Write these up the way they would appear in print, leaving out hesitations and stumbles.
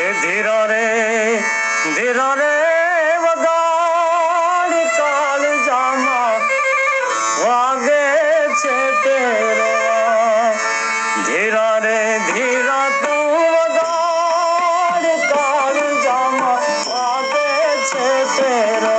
ધીરા રે વગાડ કાળ જામા વાગે છે તેરો ધીરા રે ધીરા તું વગાડ કાળ જામા વાગે છે તેરો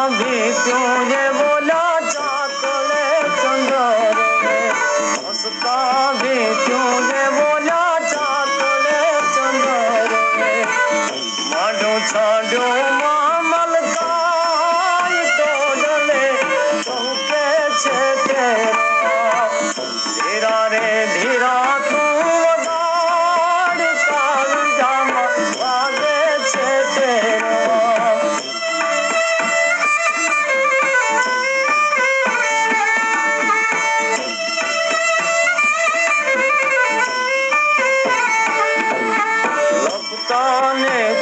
भी क्यों ये बोला चाकले चंदर हंसता भी क्यों ये बोला चाकले चंदर माडो छाडो मामल काय डोले चौके छे तेरा धीरा रे धीरा तू वगाड़ काल जामा वागे छे तेरा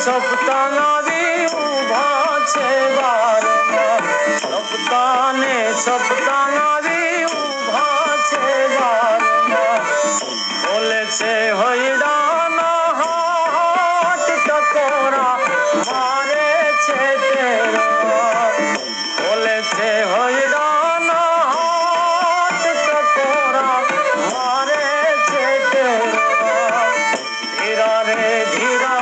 છપતા નાવી ઉભા છે બારમાં છપતા ને છપતા નાવી ઉભા છે બારમાં બોલે છે હૈડાના હાથ ટકોરા મારે છે તેરા બોલે છે હૈડાના હાથ ટકોરા મારે છે તેરા ધીરા રે ધીરા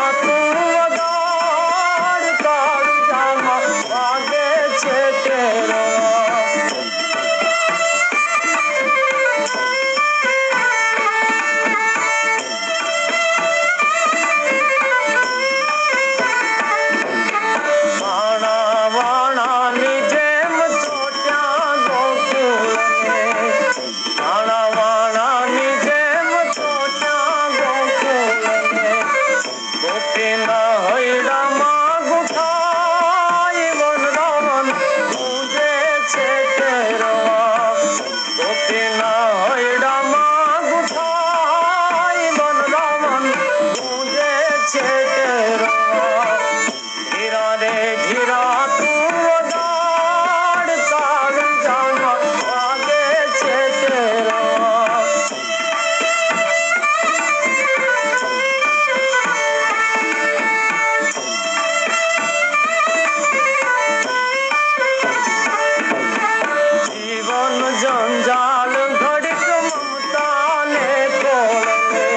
जंजाल घड़िक ममता ने खोले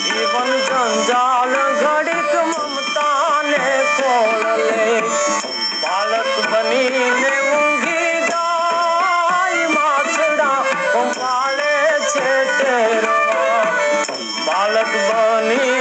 जीवन जंजाल घड़िक ममता ने खोले बालक बनी ने ऊंघी गाय माछड़ा कंकाले छे तेरा बालक बनी